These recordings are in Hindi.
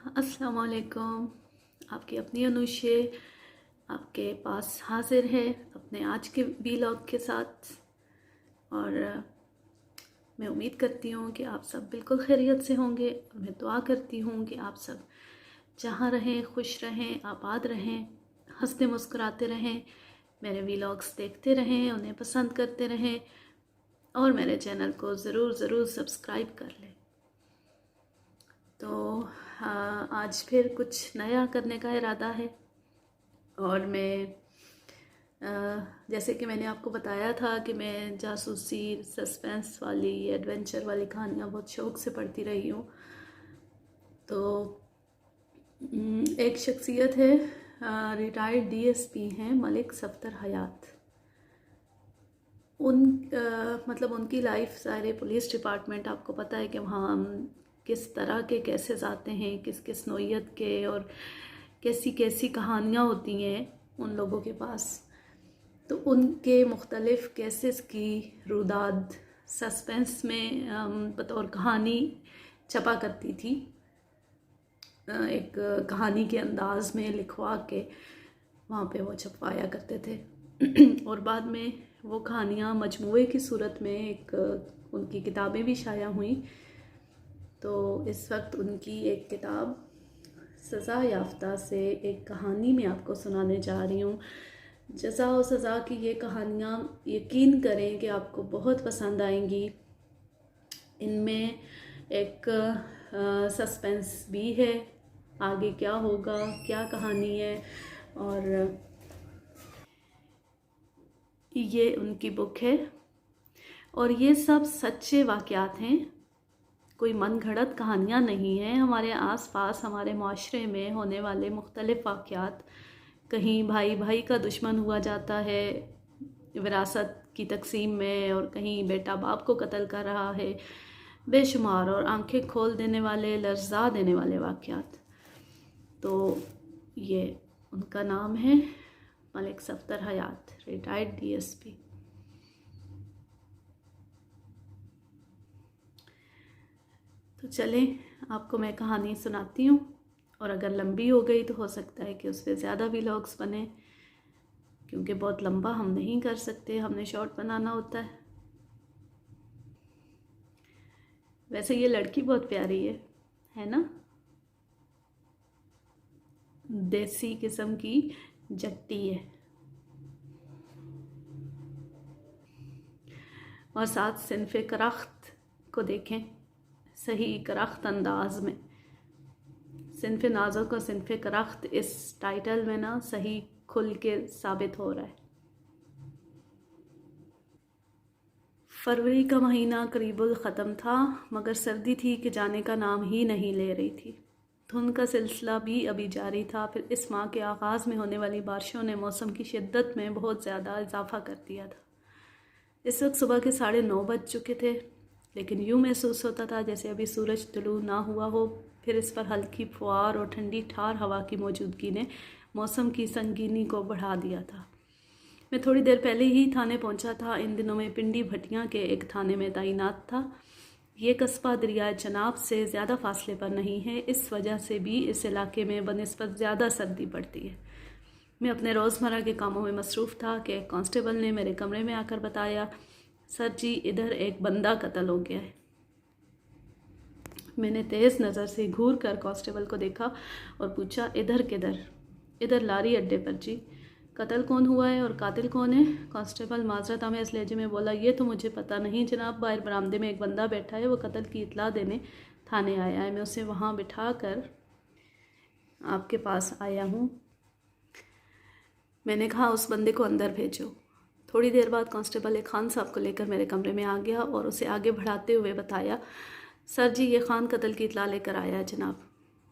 अस्सलाम वालेकुम। आपकी अपनी अनुशे आपके पास हाजिर है अपने आज के वीलॉग के साथ। और मैं उम्मीद करती हूँ कि आप सब बिल्कुल खैरियत से होंगे और मैं दुआ करती हूँ कि आप सब जहाँ रहें खुश रहें, आबाद रहें, हंसते मुस्कुराते रहें, मेरे वीलॉग्स देखते रहें, उन्हें पसंद करते रहें और मेरे चैनल को ज़रूर सब्सक्राइब कर लें। तो आज फिर कुछ नया करने का इरादा है और मैं जैसे कि मैंने आपको बताया था कि मैं जासूसी, सस्पेंस वाली, एडवेंचर वाली कहानियाँ बहुत शौक़ से पढ़ती रही हूँ। तो एक शख्सियत है, रिटायर्ड डीएसपी हैं मलिक सफ़दर हयात। मतलब उनकी लाइफ सारे पुलिस डिपार्टमेंट, आपको पता है कि वहाँ किस तरह के केसेस आते हैं, किस किस नौइयत के और कैसी कैसी कहानियाँ होती हैं उन लोगों के पास। तो उनके मुख्तलिफ़ केसेस की रुदाद सस्पेंस में बतौर कहानी छपा करती थी, एक कहानी के अंदाज में लिखवा के वहाँ पे वो छपवाया करते थे। और बाद में वो कहानियाँ मजमूए की सूरत में एक उनकी किताबें भी शाया हुई। तो इस वक्त उनकी एक किताब सज़ा याफ्ता से एक कहानी मैं आपको सुनाने जा रही हूँ। जज़ा और सज़ा की ये कहानियाँ यकीन करें कि आपको बहुत पसंद आएंगी। इनमें एक सस्पेंस भी है, आगे क्या होगा, क्या कहानी है। और ये उनकी बुक है और ये सब सच्चे वाक़यात हैं, कोई मन घड़त कहानियाँ नहीं हैं। हमारे आसपास हमारे माशरे में होने वाले मुख्तलिफ़ वाक़यात, कहीं भाई भाई का दुश्मन हुआ जाता है विरासत की तकसीम में, और कहीं बेटा बाप को कत्ल कर रहा है, बेशुमार और आंखें खोल देने वाले, लर्जा देने वाले वाक़यात। तो ये उनका नाम है मलिक सफ़दर हयात, रिटायर्ड डीएसपी। तो चलें आपको मैं कहानी सुनाती हूँ, और अगर लंबी हो गई तो हो सकता है कि उस पर ज़्यादा व्लॉग्स बने, क्योंकि बहुत लंबा हम नहीं कर सकते, हमने शॉर्ट बनाना होता है। वैसे ये लड़की बहुत प्यारी है ना, देसी किस्म की जट्टी है और साथ सिनफ़े करख्त को देखें, सही करख्त अंदाज में। सिनफ़े नाज़ुक और सिनफ़े करख्त इस टाइटल में ना सही खुल के साबित हो रहा है। फरवरी का महीना करीबुल ख़त्म था, मगर सर्दी थी कि जाने का नाम ही नहीं ले रही थी। धुंध का सिलसिला भी अभी जारी था। फिर इस माह के आगाज़ में होने वाली बारिशों ने मौसम की शिद्दत में बहुत ज़्यादा इजाफा कर दिया था। इस वक्त सुबह के 9:30 बज चुके थे, लेकिन यूँ महसूस होता था जैसे अभी सूरज तुलू ना हुआ हो। फिर इस पर हल्की फुआर और ठंडी ठार हवा की मौजूदगी ने मौसम की संगीनी को बढ़ा दिया था। मैं थोड़ी देर पहले ही थाने पहुंचा था। इन दिनों में पिंडी भटियां के एक थाने में तैनात था। ये कस्बा दरियाए चनाब से ज़्यादा फासले पर नहीं है, इस वजह से भी इस इलाके में बनिस्बत ज़्यादा सर्दी पड़ती है। मैं अपने रोज़मर्रा के कामों में मसरूफ़ था कि एक कांस्टेबल ने मेरे कमरे में आकर बताया, सर जी इधर एक बंदा कत्ल हो गया है। मैंने तेज़ नज़र से घूर कर कांस्टेबल को देखा और पूछा, इधर किधर? इधर लारी अड्डे पर जी। कत्ल कौन हुआ है और कातिल कौन है? कांस्टेबल माजरत आमेज़ लहजे में बोला, ये तो मुझे पता नहीं जनाब, बाहर बरामदे में एक बंदा बैठा है, वो कत्ल की इत्तला देने थाने आया है। मैं उसे वहाँ बिठा कर आपके पास आया हूँ। मैंने कहा उस बंदे को अंदर भेजो। थोड़ी देर बाद कांस्टेबल एक खान साहब को लेकर मेरे कमरे में आ गया और उसे आगे बढ़ाते हुए बताया, सर जी ये खान कत्ल की इत्तला लेकर आया है जनाब।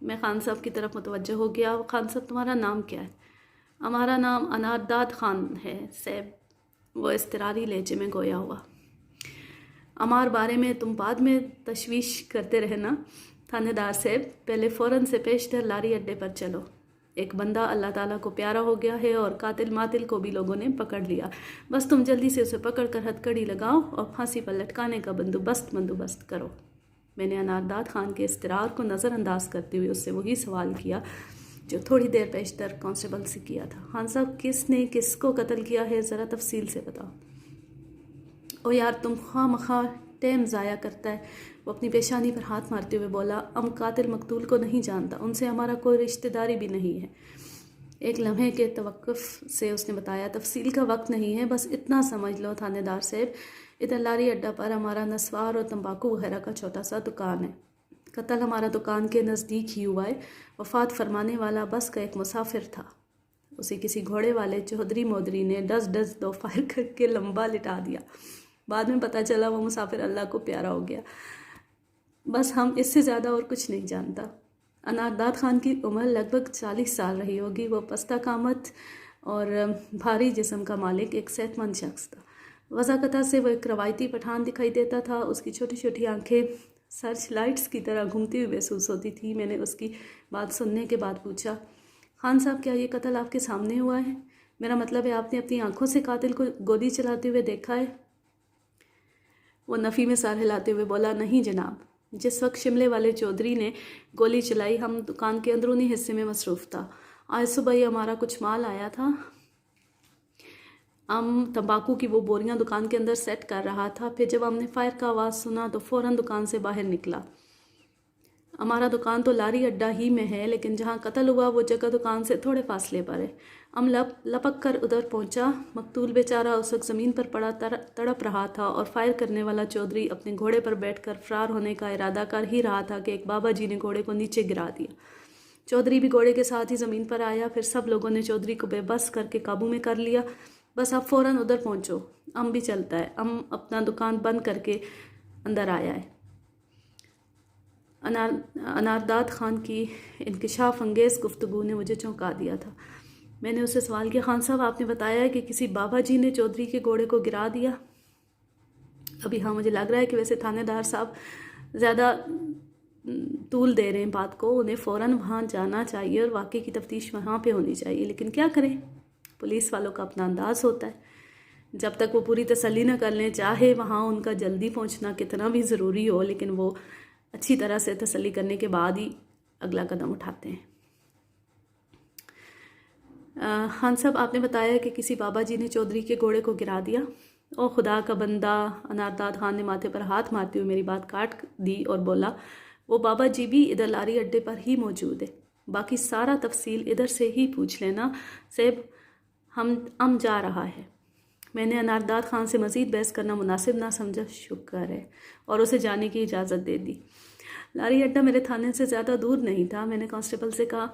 मैं खान साहब की तरफ मुतवज्जह हो गया। खान साहब तुम्हारा नाम क्या है? हमारा नाम अनारदाद खान है सैब, वो इस्तरारी लहजे में गोया हुआ। अमार बारे में तुम बाद में तशवीश करते रहना थानेदार साहब, पहले फ़ौरन से पेशतर लारी अड्डे पर चलो। एक बंदा अल्लाह ताला को प्यारा हो गया है और कातिल मातिल को भी लोगों ने पकड़ लिया। बस तुम जल्दी से उसे पकड़ कर हथकड़ी लगाओ और फांसी पर लटकाने का बंदोबस्त करो। मैंने अनारदाद खान के इस्तरार को नज़रअंदाज करते हुए उससे वही सवाल किया जो थोड़ी देर पेशतर कांस्टेबल से किया था। खान साहब, किसने किसको कत्ल किया है, ज़रा तफसील से बताओ। ओ यार, तुम खामखा टाइम ज़ाया करता है। वो अपनी पेशानी पर हाथ मारते हुए बोला, हम कातिल मकतूल को नहीं जानता, उनसे हमारा कोई रिश्तेदारी भी नहीं है। एक लम्हे के तवक्कुफ़ से उसने बताया, तफसील का वक्त नहीं है, बस इतना समझ लो थानेदार साहब, इधर लारी अड्डा पर हमारा नस्वार और तंबाकू वगैरह का छोटा सा दुकान है। कत्ल हमारा दुकान के नज़दीक ही हुआ है। वफ़ात फरमाने वाला बस का एक मुसाफिर था। उसे किसी घोड़े वाले चौधरी मोदरी ने डस 2 फायर करके लंबा लिटा दिया। बाद में पता चला वो मुसाफिर अल्लाह को प्यारा हो गया। बस हम इससे ज़्यादा और कुछ नहीं जानता। अनारदाद खान की उम्र लगभग 40 साल रही होगी। वो पस्ता कामत और भारी जिस्म का मालिक एक सेहतमंद शख्स था। वज़ाकता से वो एक रवायती पठान दिखाई देता था। उसकी छोटी छोटी आंखें सर्च लाइट्स की तरह घूमती हुई महसूस होती थी। मैंने उसकी बात सुनने के बाद पूछा, खान साहब, क्या ये कत्ल आपके सामने हुआ है? मेरा मतलब है, आपने अपनी आंखों से कातिल को गोली चलाते हुए देखा है? वो नफ़ी में सर हिलाते हुए बोला, नहीं जनाब। जिस वक्त शिमले वाले चौधरी ने गोली चलाई, हम दुकान के अंदरूनी हिस्से में मसरूफ़ था। आज सुबह ही हमारा कुछ माल आया था। हम तंबाकू की वो बोरियां दुकान के अंदर सेट कर रहा था। फिर जब हमने फायर का आवाज़ सुना तो फ़ौरन दुकान से बाहर निकला। हमारा दुकान तो लारी अड्डा ही में है, लेकिन जहाँ कत्ल हुआ वो जगह दुकान से थोड़े फासले पर है। हम लपक कर उधर पहुँचा। मकतूल बेचारा उस वक्त ज़मीन पर पड़ा तड़प रहा था और फायर करने वाला चौधरी अपने घोड़े पर बैठकर फरार होने का इरादा कर ही रहा था कि एक बाबा जी ने घोड़े को नीचे गिरा दिया। चौधरी भी घोड़े के साथ ही ज़मीन पर आया। फिर सब लोगों ने चौधरी को बेबस करके काबू में कर लिया। बस आप फ़ौरन उधर पहुँचो, हम भी चलता है। हम अपना दुकान बंद करके अंदर आया है। अनारदाद खान की इंकिशाफ अंगेज़ गुफ्तगू ने मुझे चौंका दिया था। मैंने उससे सवाल किया, खान साहब, आपने बताया है कि किसी बाबा जी ने चौधरी के घोड़े को गिरा दिया? अभी हाँ, मुझे लग रहा है कि वैसे थानेदार साहब ज़्यादा तूल दे रहे हैं बात को। उन्हें फ़ौरन वहाँ जाना चाहिए और वाक़ई की तफ्तीश वहाँ पे होनी चाहिए। लेकिन क्या करें, पुलिस वालों का अपना अंदाज़ होता है। जब तक वो पूरी तसल्ली न कर लें, चाहे वहाँ उनका जल्दी पहुँचना कितना भी ज़रूरी हो, लेकिन वो अच्छी तरह से तसल्ली करने के बाद ही अगला कदम उठाते हैं। खान साहब, आपने बताया कि किसी बाबा जी ने चौधरी के घोड़े को गिरा दिया। ओ खुदा का बंदा, अनारदाद खान ने माथे पर हाथ मारते हुए मेरी बात काट दी और बोला, वो बाबा जी भी इधर लारी अड्डे पर ही मौजूद है। बाकी सारा तफसील इधर से ही पूछ लेना सेब, हम जा रहा है। मैंने अनारदाद खान से मज़ीद बहस करना मुनासिब ना समझा, शुक्र है, और उसे जाने की इजाज़त दे दी। लारी अड्डा मेरे थाने से ज़्यादा दूर नहीं था। मैंने कांस्टेबल से कहा,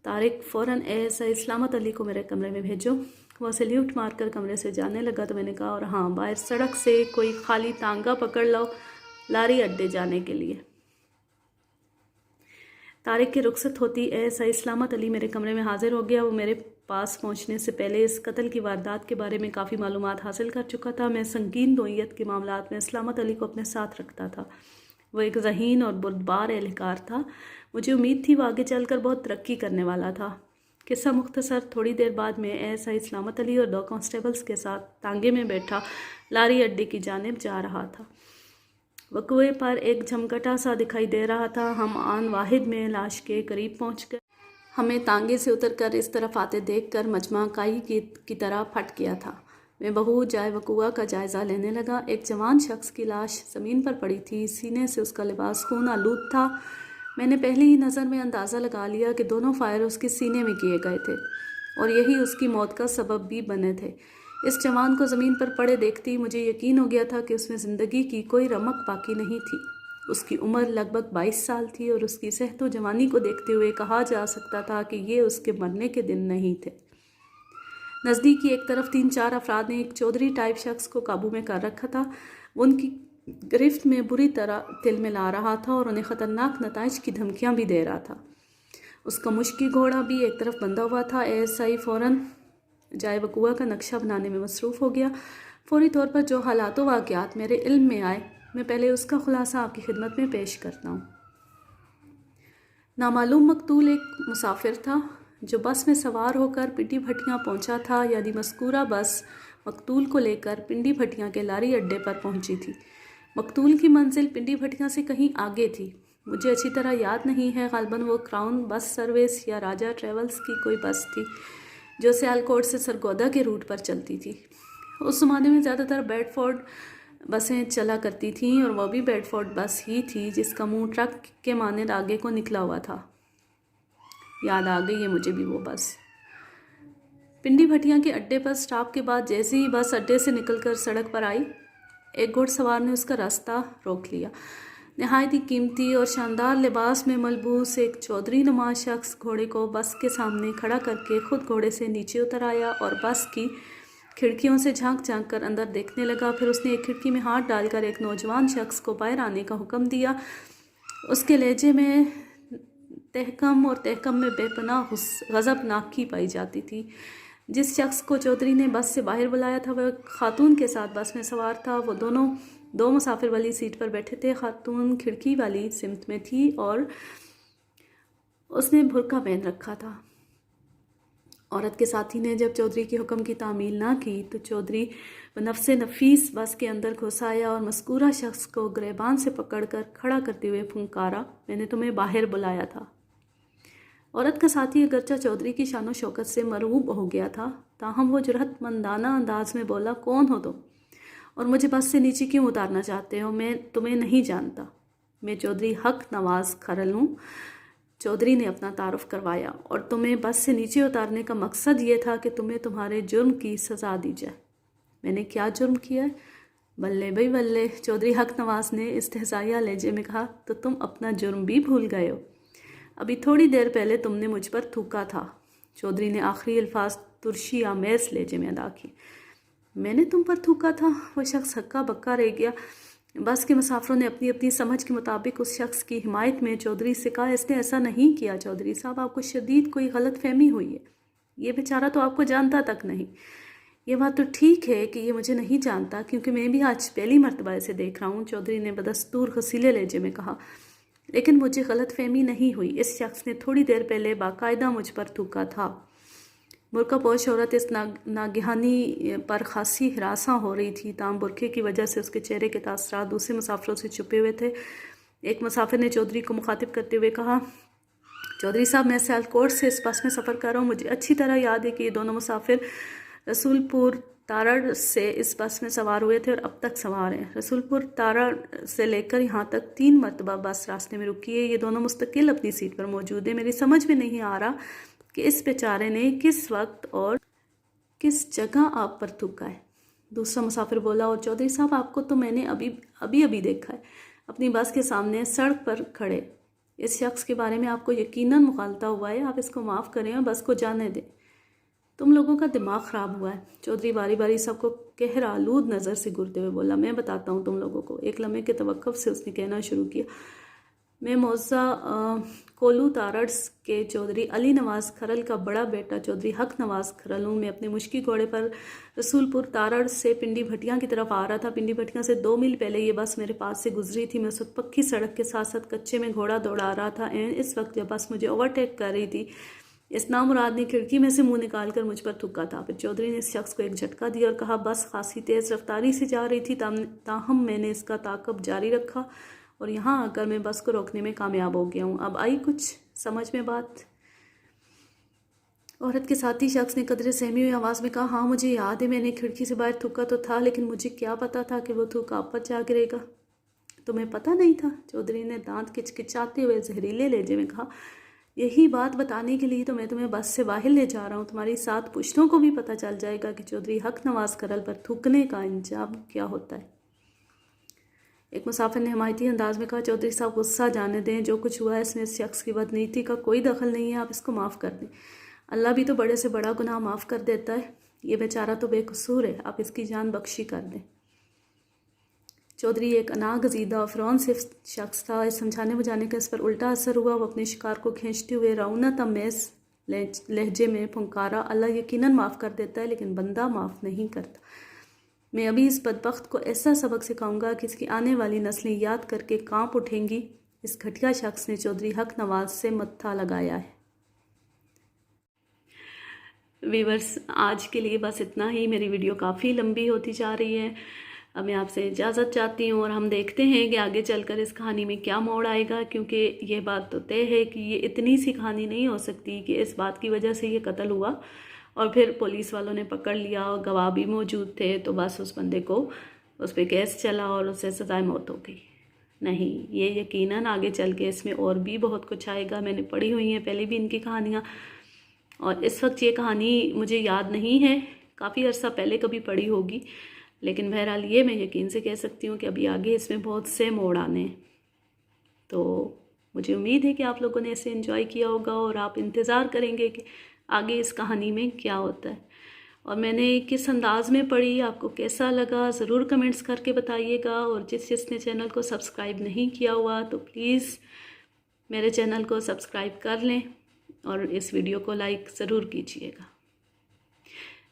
तारिक, फ़ौरन एएसआई इस्लामत अली को मेरे कमरे में भेजो। वह सल्यूट मारकर कमरे से जाने लगा तो मैंने कहा, और हाँ, बाहर सड़क से कोई खाली तांगा पकड़ लो लारी अड्डे जाने के लिए। तारिक की रुखसत होती एएसआई इस्लामत अली मेरे कमरे में हाजिर हो गया। वो मेरे पास पहुंचने से पहले इस कत्ल की वारदात के बारे में काफ़ी मालूमात हासिल कर चुका था। मैं संगीन नोयत के मामलात में इस्लामत अली को अपने साथ रखता था। वो एक ज़हीन और बुर्दबार एहलकार था। मुझे उम्मीद थी वो आगे चलकर बहुत तरक्की करने वाला था। किस्सा मुख्तसर, थोड़ी देर बाद में एएसआई इस्लामत अली और 2 कांस्टेबल्स के साथ तांगे में बैठा लारी अड्डे की जानिब जा रहा था। वक़्वे पर एक झमकटा सा दिखाई दे रहा था। हम आन वाहिद में लाश के करीब पहुंच गए। हमें तांगे से उतरकर इस तरफ आते देखकर मजमा काई की तरह फट गया था। मैं बहू जाए वक़ुआ का जायज़ा लेने लगा। एक जवान शख्स की लाश ज़मीन पर पड़ी थी। सीने से उसका लिबास खून आलूद था। मैंने पहले ही नज़र में अंदाज़ा लगा लिया कि दोनों फायर उसके सीने में किए गए थे और यही उसकी मौत का सबब भी बने थे। इस जवान को ज़मीन पर पड़े देखते ही मुझे यकीन हो गया था कि उसमें ज़िंदगी की कोई रमक बाकी नहीं थी। उसकी उम्र लगभग 22 साल थी और उसकी सेहत व जवानी को देखते हुए कहा जा सकता था कि ये उसके मरने के दिन नहीं थे। नज़दीकी एक तरफ 3-4 अफराद ने एक चौधरी टाइप शख्स को काबू में कर रखा था। वो उनकी गिरफ्त में बुरी तरह तिलमिला रहा था और उन्हें ख़तरनाक नताइज की धमकियाँ भी दे रहा था। उसका मुश्की घोड़ा भी एक तरफ बंधा हुआ था। एएसआई फ़ौरन जाए वक़ुआ का नक्शा बनाने में मसरूफ़ हो गया। फौरी तौर पर जो हालात व वाक़यात मेरे इल्म में आए, मैं पहले उसका खुलासा आपकी खिदमत में पेश करता हूँ। नामालूम मकतूल एक मुसाफिर था जो बस में सवार होकर पिंडी भटियाँ पहुँचा था, यानी मज़कूरा बस मकतूल को लेकर पिंडी भटियाँ के लारी अड्डे पर पहुँची थी। मकतूल की मंजिल पिंडी भटिया से कहीं आगे थी। मुझे अच्छी तरह याद नहीं है, गालबन वो क्राउन बस सर्विस या राजा ट्रेवल्स की कोई बस थी जो सियालकोट से सरगोदा के रूट पर चलती थी। उस ज़माने में ज़्यादातर बेडफोर्ड बसें चला करती थीं और वह भी बेडफोर्ड बस ही थी जिसका मुंह ट्रक के मानद आगे को निकला हुआ था। याद आ गई है मुझे भी वो बस। पिंडी भटिया के अड्डे पर स्टॉप के बाद जैसे ही बस अड्डे से निकलकर सड़क पर आई, एक घुड़सवार ने उसका रास्ता रोक लिया। नहायत ही कीमती और शानदार लिबास में मलबूस एक चौधरी नुमा शख्स घोड़े को बस के सामने खड़ा करके खुद घोड़े से नीचे उतर आया और बस की खिड़कियों से झांक झांक कर अंदर देखने लगा। फिर उसने एक खिड़की में हाथ डालकर एक नौजवान शख्स को बाहर आने का हुक्म दिया। उसके लहजे में तहकम और तहकम में बेपनाह गज़बनाकी पाई जाती थी। जिस शख्स को चौधरी ने बस से बाहर बुलाया था वह खातून के साथ बस में सवार था। वो दोनों दो मुसाफिर वाली सीट पर बैठे थे। खातून खिड़की वाली सिमत में थी और उसने बुर्का पहन रखा था। औरत के साथी ने जब चौधरी के हुक्म की तामील ना की तो चौधरी नफ्से नफीस बस के अंदर घुस आया और मस्कूरा शख्स को गिरबान से पकड़कर खड़ा करते हुए फुंकारा, मैंने तुम्हें बाहर बुलाया था। औरत का साथी अगरचा चौधरी की शानो शौकत से मरऊब हो गया था, ताहम वो जुरहतमंदाना अंदाज में बोला, कौन हो तुम और मुझे बस से नीचे क्यों उतारना चाहते हो? मैं तुम्हें नहीं जानता। मैं चौधरी हक नवाज़ खरल हूँ। चौधरी ने अपना तारुफ करवाया। और तुम्हें बस से नीचे उतारने का मकसद ये था कि तुम्हें तुम्हारे जुर्म की सज़ा दी जाए। मैंने क्या जुर्म किया है? बल्ले भाई बल्ले, चौधरी हक नवाज़ ने इस्तेहज़ाइया लहजे में कहा, तो तुम अपना जुर्म भी भूल गए हो। अभी थोड़ी देर पहले तुमने मुझ पर थूका था। चौधरी ने आखिरी अल्फाज तुर्शी आमेज लहजे में अदा किए। मैंने तुम पर थूका था? वह शख्स हक्का बक्का रह गया। बस के मुसाफिरों ने अपनी अपनी समझ के मुताबिक उस शख्स की हिमायत में चौधरी से कहा, इसने ऐसा नहीं किया चौधरी साहब, आपको शदीद कोई गलत फहमी हुई है। ये बेचारा तो आपको जानता तक नहीं। ये बात तो ठीक है कि ये मुझे नहीं जानता, क्योंकि मैं भी आज पहली मर्तबा इसे देख रहा हूँ, चौधरी ने बदस्तूर हसीले लहजे में कहा। लेकिन मुझे गलत फहमी नहीं हुई। इस शख्स ने थोड़ी देर पहले बाकायदा मुझ पर थूका था। बुर्का पोश औरत इस नागहानी पर खासी हिरासा हो रही थी। ताम बुरखे की वजह से उसके चेहरे के तासरात दूसरे मुसाफिरों से छुपे हुए थे। एक मुसाफिर ने चौधरी को मुखातिब करते हुए कहा, चौधरी साहब, मैं सियालकोट से इस बस में सफ़र कर रहा हूँ। मुझे अच्छी तरह याद है कि ये दोनों मुसाफिर रसूलपुर तारड़ से इस बस में सवार हुए थे और अब तक सवार हैं। रसूलपुर तारड़ से लेकर यहाँ तक 3 मरतबा बस रास्ते में रुकी है। ये दोनों मुस्तकिल अपनी सीट पर मौजूद है। मेरी समझ में नहीं आ रहा कि इस बेचारे ने किस वक्त और किस जगह आप पर थूका है। दूसरा मुसाफिर बोला, और चौधरी साहब, आपको तो मैंने अभी देखा है, अपनी बस के सामने सड़क पर खड़े। इस शख्स के बारे में आपको यकीनन मुखालता हुआ है। आप इसको माफ़ करें और बस को जाने दें। तुम लोगों का दिमाग ख़राब हुआ है। चौधरी बारी बारी सबको कहर आलूद नज़र से घूरते हुए बोला, मैं बताता हूँ तुम लोगों को। एक लम्हे के तवक्कुफ से उसने कहना शुरू किया, मैं मौजा कोलू तारड़ के चौधरी अली नवाज़ खरल का बड़ा बेटा चौधरी हक नवाज़ खरल हूँ। मैं अपने मुश्की घोड़े पर रसूलपुर तारड़ से पिंडी भटिया की तरफ आ रहा था। पिंडी भटिया से 2 मील पहले ये बस मेरे पास से गुजरी थी। मैं उस वक्त पक्की सड़क के साथ साथ कच्चे में घोड़ा दौड़ा रहा था। एंड इस वक्त जब बस मुझे ओवरटेक कर रही थी, इस नामुराद ने खिड़की में से मुंह निकाल कर मुझ पर थूका था। फिर चौधरी ने इस शख्स को एक झटका दिया और कहा, बस खासी तेज़ रफ्तारी से जा रही थी, ताहम मैंने इसका ताक़ब जारी रखा और यहाँ आकर मैं बस को रोकने में कामयाब हो गया हूँ। अब आई कुछ समझ में बात? औरत के साथी शख्स ने कदरे सहमी हुई आवाज़ में कहा, हाँ मुझे याद है, मैंने खिड़की से बाहर थूका तो था, लेकिन मुझे क्या पता था कि वो थूक आप पर जा गिरेगा। तुम्हें पता नहीं था? चौधरी ने दांत किचकिचाते हुए जहरीले लहजे में कहा, यही बात बताने के लिए तो मैं तुम्हें बस से बाहर ले जा रहा हूँ। तुम्हारी 7 पुश्तों को भी पता चल जाएगा कि चौधरी हक नवाज़ खरल पर थूकने का अंजाम क्या होता है। एक मुसाफिर ने हिमायती अंदाज में कहा, चौधरी साहब गुस्सा जाने दें, जो कुछ हुआ है इसमें इस शख्स की बदनीयती का कोई दखल नहीं है, आप इसको माफ़ कर दें। अल्लाह भी तो बड़े से बड़ा गुनाह माफ़ कर देता है। ये बेचारा तो बेकसूर है, आप इसकी जान बख्शी कर दें। चौधरी एक अनागजीदा और फ़िरौन से शख्स था। इस समझाने बुझाने का इस पर उल्टा असर हुआ। वो अपने शिकार को खींचते हुए रौनत अमेज़ लहजे में फुंकारा, अल्लाह यकीनन माफ़ कर देता है, लेकिन बंदा माफ़ नहीं करता। मैं अभी इस बदबख्त को ऐसा सबक सिखाऊंगा कि इसकी आने वाली नस्लें याद करके कांप उठेंगी। इस घटिया शख्स ने चौधरी हक नवाज़ से मत्था लगाया है। वीवर्स, आज के लिए बस इतना ही। मेरी वीडियो काफ़ी लंबी होती जा रही है। अब मैं आपसे इजाज़त चाहती हूँ और हम देखते हैं कि आगे चलकर इस कहानी में क्या मोड़ आएगा, क्योंकि ये बात तो तय है कि ये इतनी सी कहानी नहीं हो सकती कि इस बात की वजह से ये कत्ल हुआ और फिर पुलिस वालों ने पकड़ लिया और गवाह भी मौजूद थे तो बस उस बंदे को उस पर केस चला और उसे सज़ाए मौत हो गई। नहीं, ये यकीनन आगे चल के इसमें और भी बहुत कुछ आएगा। मैंने पढ़ी हुई हैं पहले भी इनकी कहानियाँ, और इस वक्त ये कहानी मुझे याद नहीं है, काफ़ी अर्सा पहले कभी पढ़ी होगी, लेकिन बहरहाल ये मैं यकीन से कह सकती हूँ कि अभी आगे इसमें बहुत से मोड़ आने। तो मुझे उम्मीद है कि आप लोगों ने इसे एंजॉय किया होगा और आप इंतज़ार करेंगे कि आगे इस कहानी में क्या होता है और मैंने किस अंदाज में पढ़ी, आपको कैसा लगा ज़रूर कमेंट्स करके बताइएगा। और जिसने चैनल को सब्सक्राइब नहीं किया हुआ तो प्लीज़ मेरे चैनल को सब्सक्राइब कर लें और इस वीडियो को लाइक ज़रूर कीजिएगा।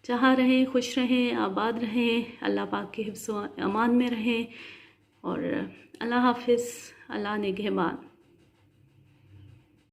जहाँ रहें खुश रहें, आबाद रहें, अल्लाह पाक के हिफ्ज़ व अमान में रहें और अल्लाह हाफ़िज़, अल्लाह निगहबान।